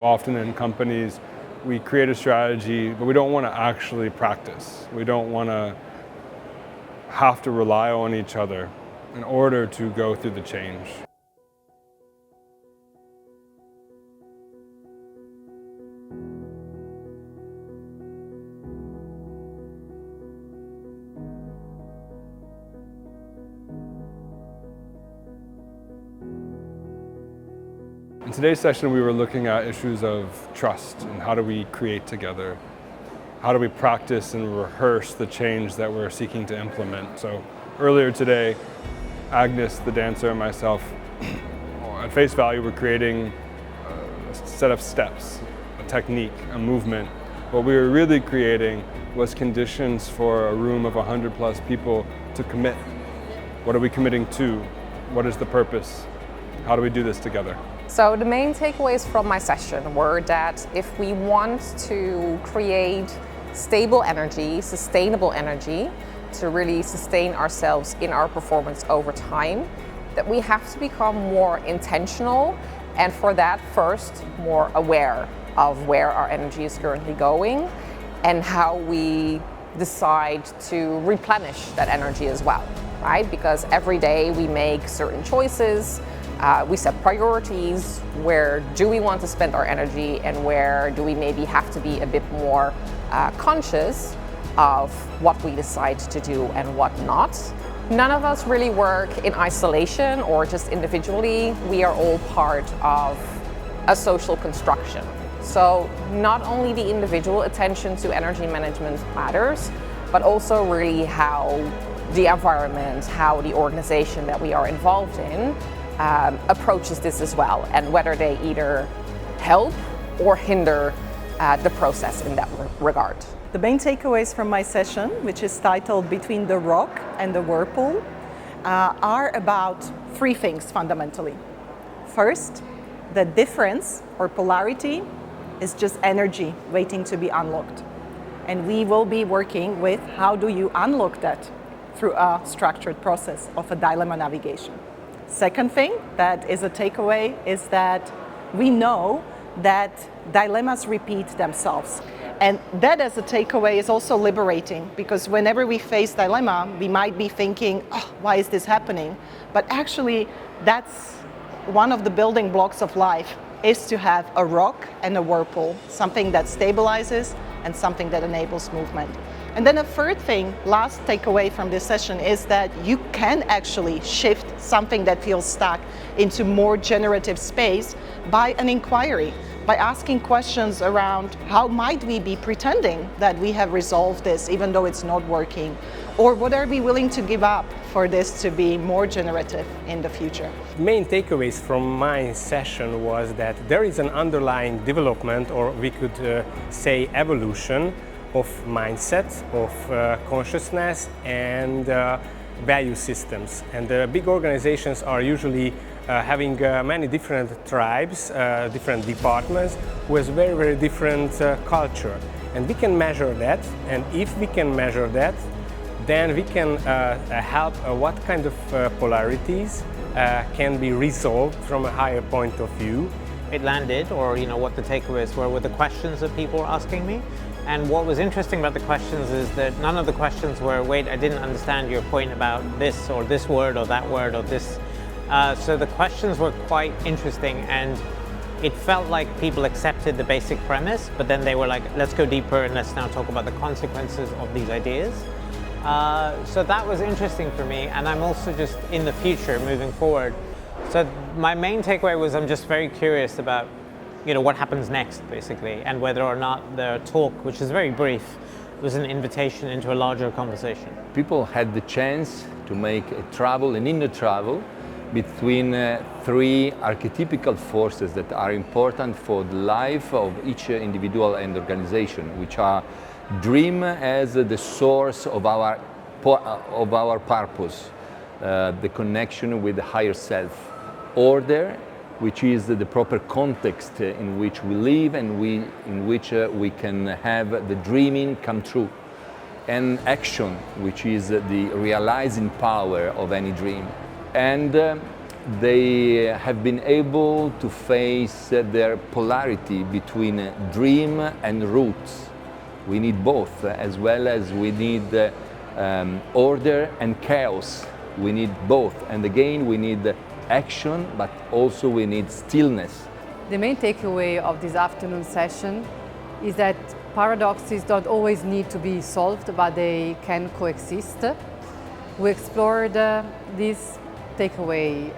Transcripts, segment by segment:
Often in companies, we create a strategy, but we don't want to actually practice. We don't want to have to rely on each other in order to go through the change. In today's session, we were looking at issues of trust and how do we create together? How do we practice and rehearse the change that we're seeking to implement? So earlier today, Agnes, the dancer, and myself, at face value, we're creating a set of steps, a technique, a movement. What we were really creating was conditions for a room of 100 plus people to commit. What are we committing to? What is the purpose? How do we do this together? So the main takeaways from my session were that if we want to create stable energy, sustainable energy, to really sustain ourselves in our performance over time, that we have to become more intentional, and for that first more aware of where our energy is currently going and how we decide to replenish that energy as well, right? Because every day we make certain choices. We set priorities. Where do we want to spend our energy, and where do we maybe have to be a bit more conscious of what we decide to do and what not. None of us really work in isolation or just individually. We are all part of a social construction. So not only the individual attention to energy management matters, but also really how the environment, how the organization that we are involved in approaches this as well, and whether they either help or hinder the process in that regard. The main takeaways from my session, which is titled Between the Rock and the Whirlpool, are about three things fundamentally. First, the difference or polarity is just energy waiting to be unlocked. And we will be working with how do you unlock that through a structured process of a dilemma navigation. Second thing that is a takeaway is that we know that dilemmas repeat themselves. And that as a takeaway is also liberating, because whenever we face dilemma, we might be thinking, oh, why is this happening? But actually, that's one of the building blocks of life, is to have a rock and a whirlpool, something that stabilizes and something that enables movement. And then a third thing, last takeaway from this session, is that you can actually shift something that feels stuck into more generative space by an inquiry, by asking questions around how might we be pretending that we have resolved this even though it's not working, or what are we willing to give up for this to be more generative in the future. Main takeaways from my session was that there is an underlying development, or we could say evolution, of mindset, of consciousness and value systems. And the big organizations are usually having many different tribes, different departments who has very, very different culture. And we can measure that, and if we can measure that, then we can help what kind of polarities can be resolved from a higher point of view. It landed, or what the takeaways were the questions that people were asking me. And what was interesting about the questions is that none of the questions were, wait, I didn't understand your point about this or this word or that word or this. So the questions were quite interesting, and it felt like people accepted the basic premise, but then they were like, let's go deeper and let's now talk about the consequences of these ideas. So that was interesting for me, and I'm also just in the future moving forward. So my main takeaway was I'm just very curious about what happens next, basically, and whether or not the talk, which is very brief, was an invitation into a larger conversation. People had the chance to make an inner travel between three archetypical forces that are important for the life of each individual and organization, which are dream as the source of our purpose, the connection with the higher self, order, which is the proper context in which we live and in which we can have the dreaming come true, and action, which is the realizing power of any dream. And they have been able to face their polarity between dream and roots. We need both, as well as we need order and chaos. We need both, and again we need action, but also we need stillness. The main takeaway of this afternoon session is that paradoxes don't always need to be solved, but they can coexist. We explored this takeaway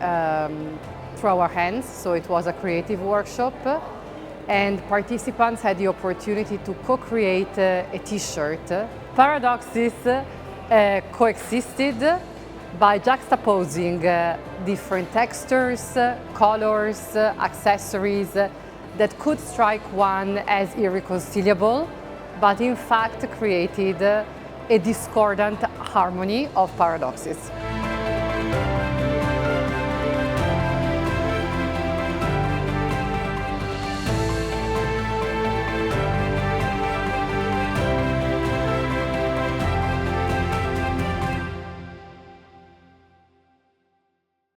through our hands, so it was a creative workshop, and participants had the opportunity to co-create a t-shirt. Paradoxes coexisted by juxtaposing different textures, colors, accessories that could strike one as irreconcilable, but in fact created a discordant harmony of paradoxes.